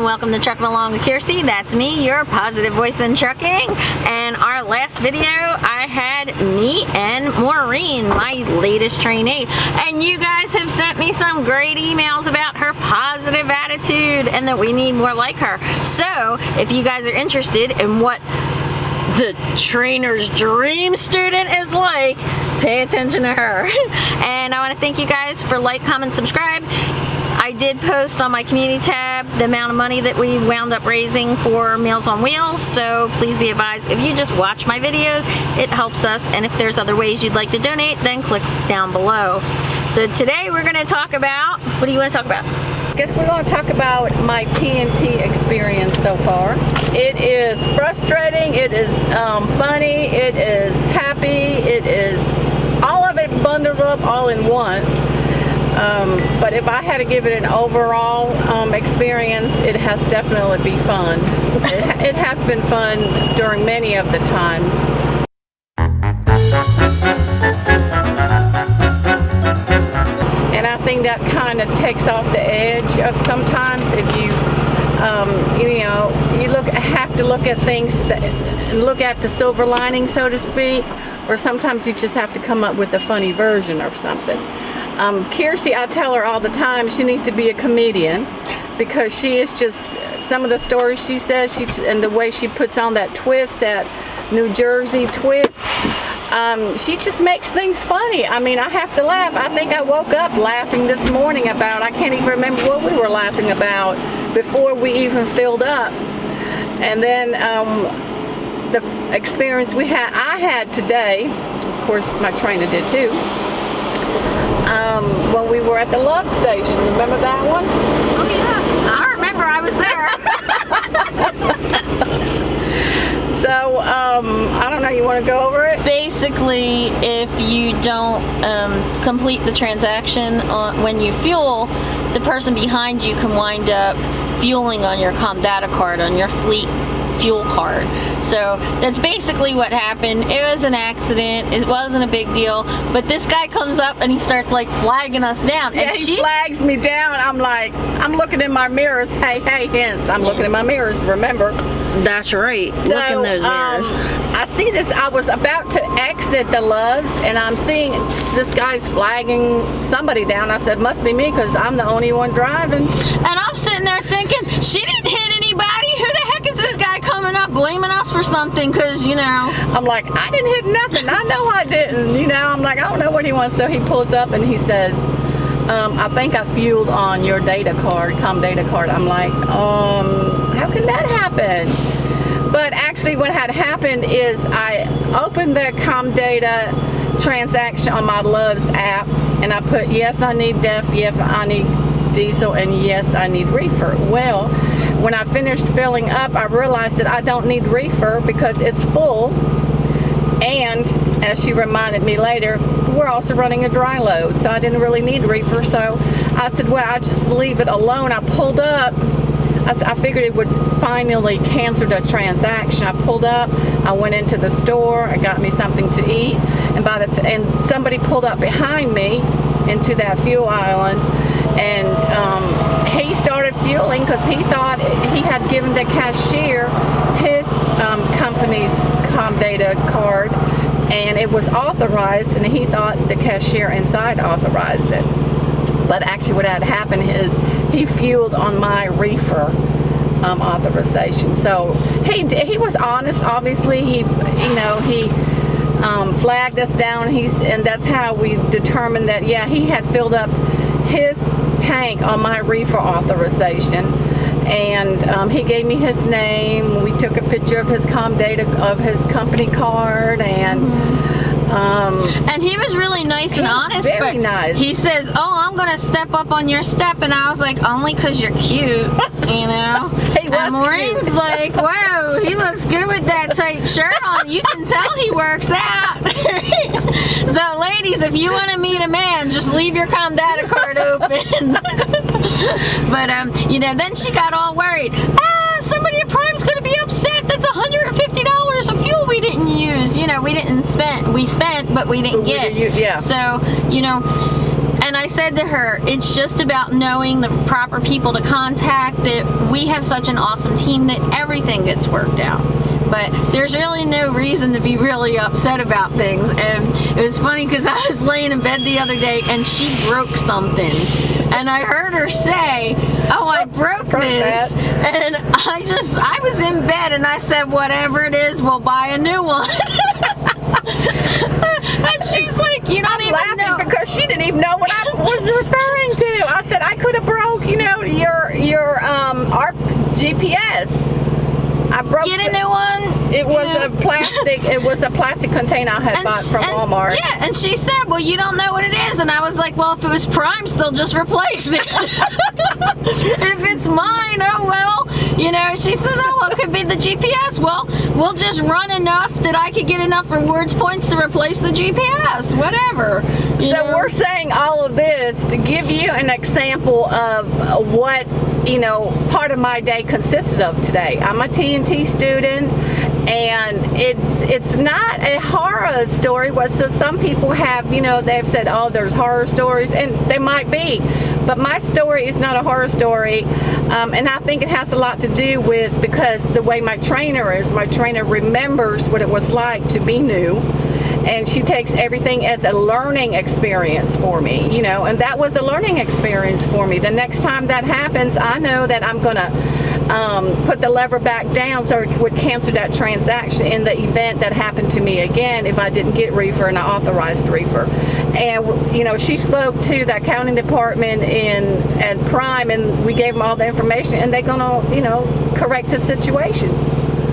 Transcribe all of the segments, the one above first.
and welcome to Trucking Along with Kearsey. That's me, your positive voice in trucking. And our last video, I had me and Maureen, my latest trainee. And you guys have sent me some great emails about her positive attitude and that we need more like her. So, if you guys are interested in what the trainer's dream student is like, pay attention to her. And I want to thank you guys for like, comment, subscribe. I did post on my community tab the amount of money that we wound up raising for Meals on Wheels, so please be advised, if you just watch my videos, it helps us, and if there's other ways you'd like to donate, then click down below. So today we're going to talk about, what do you want to talk about? I guess we're going to talk about my TNT experience so far. It is frustrating, it is funny, it is happy, it is all of it bundled up all in once. But if I had to give it an overall experience, it has definitely been fun. It has been fun during many of the times. And I think that kind of takes off the edge of sometimes if you, have to look at things, look at the silver lining, so to speak, or sometimes you just have to come up with a funny version of something. Kearsey, I tell her all the time, she needs to be a comedian because she is just, some of the stories she says, and the way she puts on that twist, that New Jersey twist, she just makes things funny. I mean, I have to laugh. I think I woke up laughing this morning about, I can't even remember what we were laughing about before we even filled up. And then the experience I had today, of course my trainer did too, when we were at the love station. Remember that one? Oh yeah, I remember, I was there. So, I don't know, you want to go over it? Basically, if you don't complete the transaction when you fuel, the person behind you can wind up fueling on your Com Data card, on your fleet fuel card. So that's basically what happened. It was an accident. It wasn't a big deal. But this guy comes up and he starts like flagging us down. Yeah, and he flags me down. I'm like, I'm looking in my mirrors. Hey, hints. I'm looking in my mirrors, remember? That's right. So, look in those mirrors. I see this. I was about to exit the Loves and I'm seeing this guy's flagging somebody down. I said, must be me because I'm the only one driving. And I'm sitting there thinking, she didn't hit anybody. Who the heck is this guy coming up blaming us for something? Because, you know. I'm like, I didn't hit nothing. I know I didn't. You know, I'm like, I don't know what he wants. So he pulls up and he says, I think I fueled on your data card, Com Data card. I'm like, how can that happen? But actually what had happened is I opened the Com Data transaction on my Loves app and I put, yes, I need DEF, yes, I need diesel, and yes, I need reefer. Well, when I finished filling up, I realized that I don't need reefer because it's full. And as she reminded me later, we're also running a dry load, so I didn't really need reefer. So I said, well, I'll just leave it alone. I pulled up. I figured it would finally cancel the transaction. I pulled up. I went into the store. I got me something to eat, and somebody pulled up behind me into that fuel island, and he started fueling because he thought he had given the cashier his company's Com Data card, and it was authorized, and he thought the cashier inside authorized it. But actually what had happened is he fueled on my reefer authorization. So he was honest. Obviously, he flagged us down. And that's how we determined that, yeah, he had filled up his tank on my reefer authorization. And he gave me his name. We took a picture of his Com Data, of his company card, and he was really nice and honest. Very nice. He says, "Oh, I'm gonna step up on your step," and I was like, "Only 'cause you're cute," you know. He was and Maureen's cute. like, "Whoa, he looks good with that tight shirt on. You can tell he works out." So, ladies, if you want to meet a man, just leave your Com Data card open. But then she got all worried. Somebody at Prime's gonna be upset. That's $150 of fuel we didn't use. You know, we spent, but we didn't get. Yeah. So, And I said to her, it's just about knowing the proper people to contact, that we have such an awesome team that everything gets worked out. But there's really no reason to be really upset about things. And it was funny because I was laying in bed the other day and she broke something. And I heard her say, oh, I broke this. And I was in bed and I said, whatever it is, we'll buy a new one. And she's like, you don't even know. Because she didn't even know what I was referring to. I said, I could have broke, your our GPS. I broke. Get a new one. It was a plastic. It was a plastic container I had bought from Walmart. Yeah, and she said, "Well, you don't know what it is." And I was like, "Well, if it was Prime's, they'll just replace it. If it's mine, oh well." She said, "Oh, well, it could be the GPS. Well, we'll just run enough that I could get enough rewards points to replace the GPS. Whatever." So we're saying all of this to give you an example of what part of my day consisted of today. I'm a T&T student, and it's not a horror story. Some people have, they've said, oh, there's horror stories, and they might be, but my story is not a horror story, and I think it has a lot to do with because the way my trainer is. My trainer remembers what it was like to be new, and she takes everything as a learning experience for me, and that was a learning experience for me. The next time that happens, I know that I'm going to put the lever back down so it would cancel that transaction in the event that happened to me again if I didn't get reefer and I authorized reefer. And, she spoke to the accounting department at Prime, and we gave them all the information, and they're going to, correct the situation.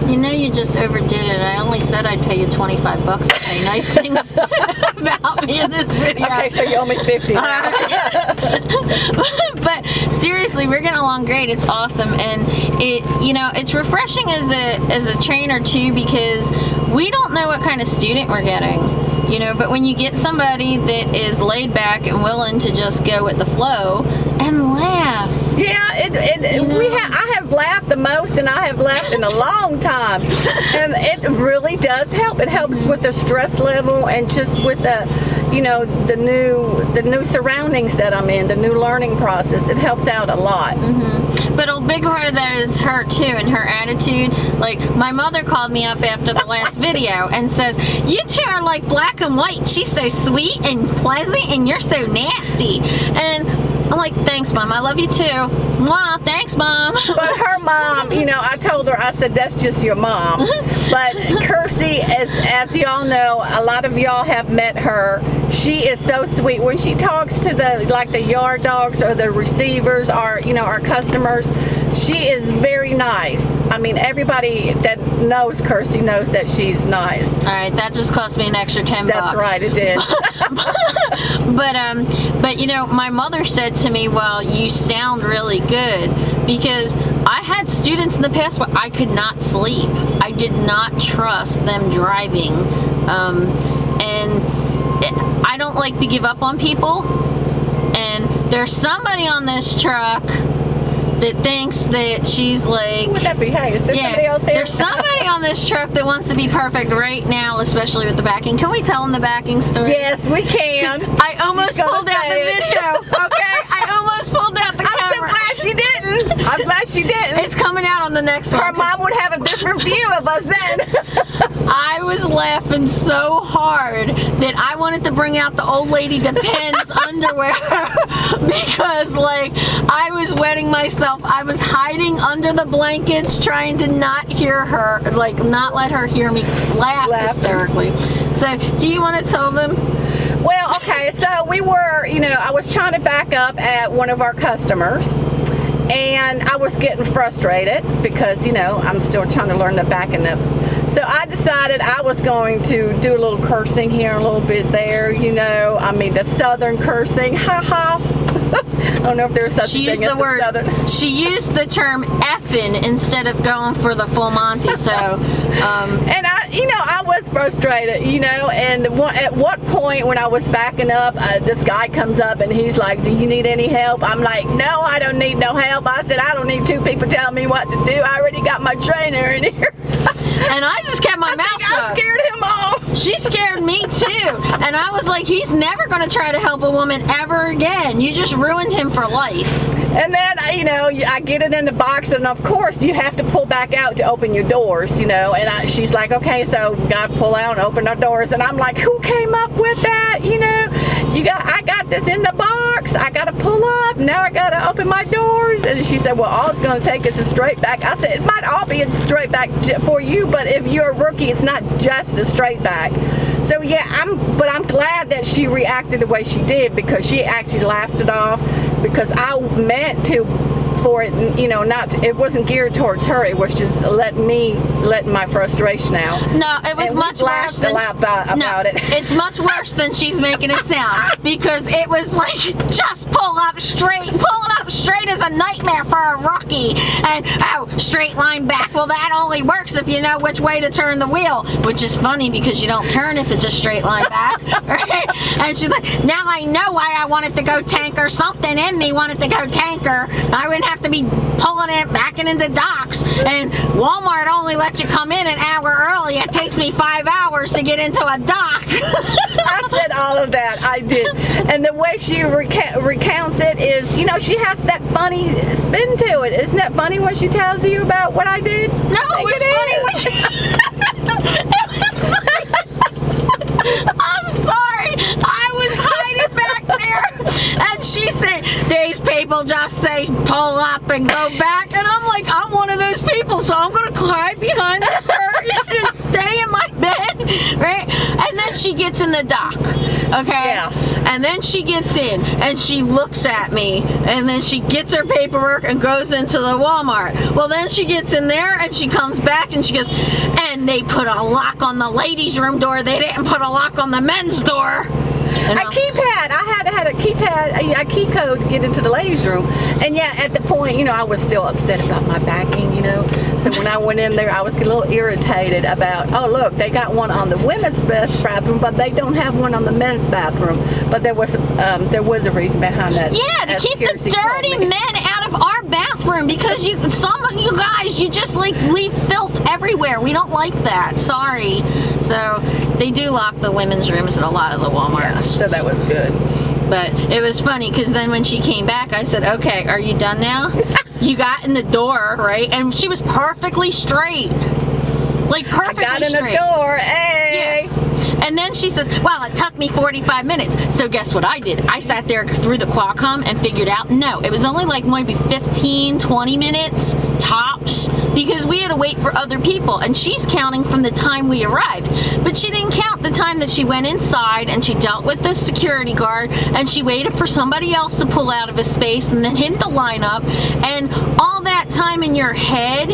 You just overdid it. I only said I'd pay you $25 to say nice things about me in this video. Okay, so you owe me $50 now. But seriously, we're getting along great. It's awesome, and it's refreshing as a trainer too, because we don't know what kind of student we're getting. But when you get somebody that is laid back and willing to just go with the flow and laugh. Yeah, I have laughed the most, and I have laughed in a long time, and it really does help. It helps with the stress level and just with the new surroundings that I'm in, the new learning process. It helps out a lot. Mm-hmm. But a big part of that is her too, and her attitude. Like, my mother called me up after the last video and says, you two are like black and white. She's so sweet and pleasant, and you're so nasty. And I'm like, thanks, Mom. I love you too. Mwah, thanks, Mom. But her mom, I told her, I said, that's just your mom. But Kearsey, as y'all know, a lot of y'all have met her. She is so sweet. When she talks to the yard dogs or the receivers, our customers, she is very nice. I mean, everybody that knows Kearsey knows that she's nice. All right, that just cost me an extra $10. That's right, it did. But my mother said to me, well, you sound really good, because I had students in the past where I could not sleep. I did not trust them driving, and I don't like to give up on people, and there's somebody on this truck that thinks that she's like... Who would that be? Hey, is there somebody else here? There's somebody on this truck that wants to be perfect right now, especially with the backing. Can we tell them the backing story? Yes, we can. I almost pulled out the video, okay? I almost pulled out the camera. I'm so glad she didn't. I'm glad she didn't. It's coming out on the next one. Her mom would have a different view of us then. I was laughing so hard that I wanted to bring out the old lady Depends underwear because, I was wetting myself. I was hiding under the blankets trying to not hear her, not let her hear me laugh hysterically. So, do you want to tell them? Well, okay, so we were, I was trying to back up at one of our customers, and I was getting frustrated because, I'm still trying to learn the backing ups. So I decided I was going to do a little cursing here, a little bit there, the southern cursing, I don't know if there's such a thing as a southern. She used the term effing instead of going for the full Monty, so. And I was frustrated, and at what point when I was backing up, this guy comes up and he's like, do you need any help? I'm like, no, I don't need no help. I said, I don't need two people telling me what to do. I already got my trainer in here. And I just kept my mouth shut. I scared him off. She scared me too. And I was like, he's never going to try to help a woman ever again. You just ruined him for life. And then, you know, I get it in the box, and of course you have to pull back out to open your doors, you know. And she's like, okay, so we got to pull out and open our doors. And I'm like, who came up with that? You know, I got this in the box. I got to pull up. Now I got to open my doors. And she said, well, all it's going to take is a straight back. I said, it might all be a straight back for you, but if you're a rookie, it's not just a straight back. So yeah, I'm glad that she reacted the way she did, because she actually laughed it off, because I meant to for it, you know, it wasn't geared towards her. It was just letting my frustration out. No, it was much worse than about it. It's much worse than she's making it sound, because it was like, just pull up straight. Pulling up straight is a nightmare for a rookie. And straight line back. Well, that only works if you know which way to turn the wheel, which is funny because you don't turn if it's a straight line back. Right? And she's like, now I know why I wanted to go tanker. Something in me wanted to go tanker. I wouldn't have to be pulling it back into docks, and Walmart only lets you come in an hour early. It takes me 5 hours to get into a dock. I said all of that. I did. And the way she recounts it is, you know, she has that funny spin to it. Isn't that funny when she tells you about what I did? No, it was funny when she... It was funny. I'm sorry. I was hiding back there, and she said, these people just say pull up and go back, and I'm like, I'm one of those people, so I'm gonna hide behind this curtain and stay in my bed, right? And then she gets in the dock, okay? Yeah. And then she gets in, and she looks at me, and then she gets her paperwork and goes into the Walmart. Well, then she gets in there, and she comes back, and she goes, and they put a lock on the ladies' room door. They didn't put a lock on the men's door. A keypad. I had a keypad, a key code to get into the ladies' room. And yeah, at the point, you know, I was still upset about my backing, you know. So when I went in there, I was a little irritated about, oh look, they got one on the women's bathroom, but they don't have one on the men's bathroom. But there was a reason behind that. Yeah, to keep the dirty men out of our bathroom, because some of you guys, you just like leave filth everywhere. We don't like that. Sorry. So they do lock the women's rooms at a lot of the Walmarts. Yeah, so that was good. But it was funny, because then when she came back, I said, okay, are you done now? You got in the door, right? And she was perfectly straight. Like, perfectly straight. I got in the door, hey! Yeah. And then she says, well, it took me 45 minutes. So guess what I did? I sat there through the Qualcomm and figured out, no, it was only like maybe 15, 20 minutes tops, because we had to wait for other people, and she's counting from the time we arrived. But she didn't count the time that she went inside and she dealt with the security guard, and she waited for somebody else to pull out of his space and then him to line up, and all that time in your head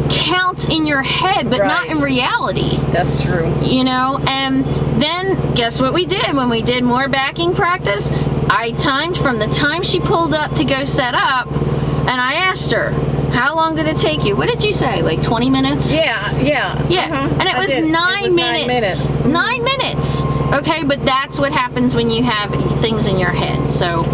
counts in your head, but not in reality. That's true. You know, and then guess what we did when we did more backing practice? I timed from the time she pulled up to go set up, and I asked her, how long did it take you? What did you say, like 20 minutes? Yeah. And it was 9 minutes. 9 minutes. Okay, but that's what happens when you have things in your head. So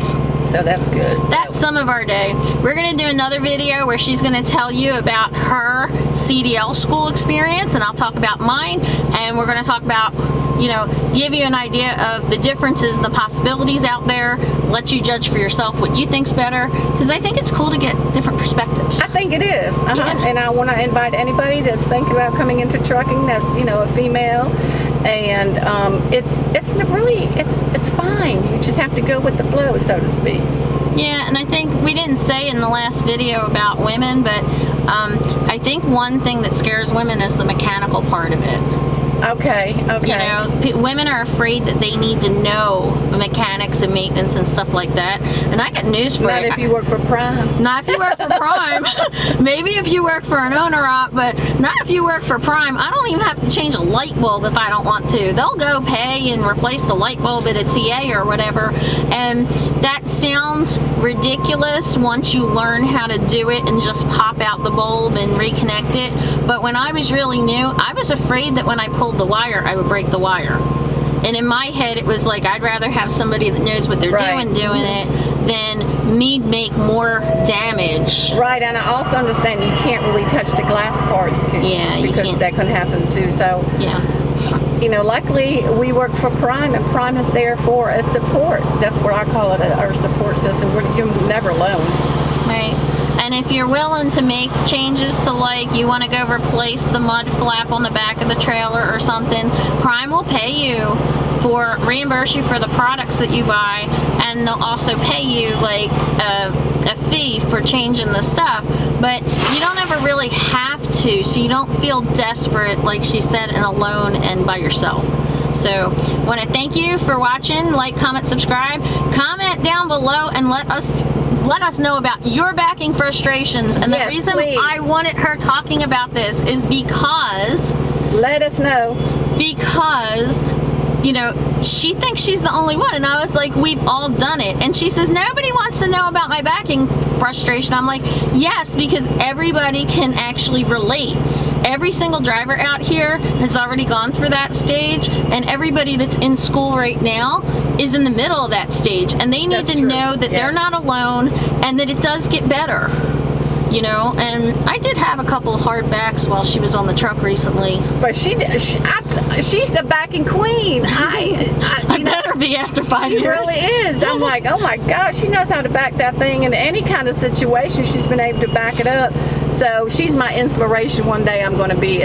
that's good. That's some of our day. We're going to do another video where she's going to tell you about her CDL school experience, and I'll talk about mine, and we're going to talk about, you know, give you an idea of the differences and the possibilities out there, let you judge for yourself what you think's better, because I think it's cool to get different perspectives. I think it is. Yeah. And I want to invite anybody that's thinking about coming into trucking that's, you know, a female, and it's fine. You just have to go with the flow, so to speak. Yeah, and I think we didn't say in the last video about women, but I think one thing that scares women is the mechanical part of it. Okay. You know, women are afraid that they need to know mechanics and maintenance and stuff like that. And I got news for you. Not if you work for Prime. Not if you work for Prime. Maybe if you work for an owner-op, but not if you work for Prime. I don't even have to change a light bulb if I don't want to. They'll go pay and replace the light bulb at a TA or whatever. And that sounds ridiculous once you learn how to do it and just pop out the bulb and reconnect it. But when I was really new, I was afraid that when I pulled the wire, I would break the wire. And in my head, it was like, I'd rather have somebody that knows what they're doing it than me make more damage. Right, and I also understand you can't really touch the glass part. You because can't. That can happen too. So yeah. you know, luckily we work for Prime, and Prime is there for a support. That's what I call it, our support system. You're never alone. Right. And if you're willing to make changes to, like, you want to go replace the mud flap on the back of the trailer or something, Prime will pay you reimburse you for the products that you buy, and they'll also pay you like a fee for changing the stuff, but you don't ever really have to, so you don't feel desperate, like she said, and alone and by yourself. So want to thank you for watching. Like, comment, subscribe, comment down below, and let us know about your backing frustrations. And the reason I wanted her talking about this is because let us know, because you know, she thinks she's the only one, and I was like, we've all done it. And she says, nobody wants to know about my backing frustration. I'm like, yes, because everybody can actually relate. Every single driver out here has already gone through that stage, and everybody that's in school right now is in the middle of that stage, and they need to know that they're not alone and that it does get better. You know, and I did have a couple hard backs while she was on the truck recently. But she's the backing queen. I better be after 5 years. She really is. I'm like, oh my gosh, she knows how to back that thing in any kind of situation. She's been able to back it up. So she's my inspiration. One day I'm going to be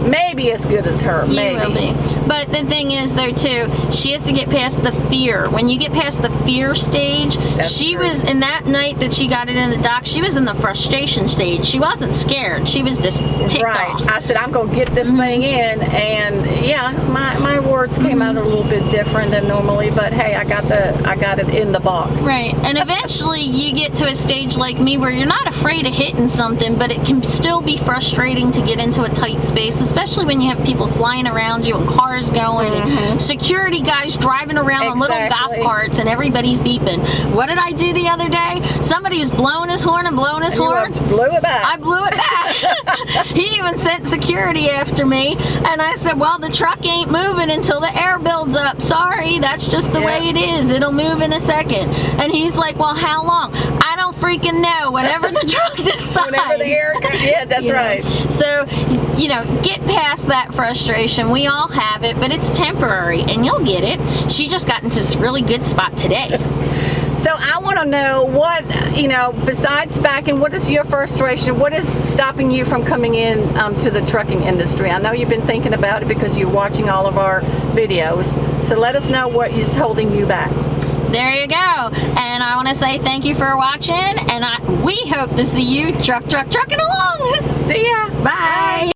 maybe as good as her. Maybe. You will be. But the thing is, though, too, she has to get past the fear. When you get past the fear stage, she was, in that night that she got it in the dock, she was in the frustration stage. She wasn't scared. She was just ticked off. I said, I'm going to get this thing in, and yeah, my words came out a little bit different than normally, but hey, I got it in the box. Right. And eventually you get to a stage like me where you're not afraid of hitting something, but it can still be frustrating to get into a tight space, especially when you have people flying around you and cars going and security guys driving around on little golf carts and everybody's beeping. What did I do the other day? Somebody was blowing his horn and blowing his horn. Blew it back. I blew it back. He even sent security after me, and I said, well, the truck ain't moving until the air builds up. Sorry, that's just the way it is. It'll move in a second. And he's like, well, how long? I don't freaking know. Whatever the truck decides. Whenever the air goes. Yeah, that's right. So, you know, get past that frustration. We all have it, but it's temporary, and you'll get it. She just got into this really good spot today. So I want to know what, you know, besides backing, what is your frustration? What is stopping you from coming in to the trucking industry? I know you've been thinking about it because you're watching all of our videos. So let us know what is holding you back. There you go. And I want to say thank you for watching, and we hope to see you trucking along. See ya. Bye.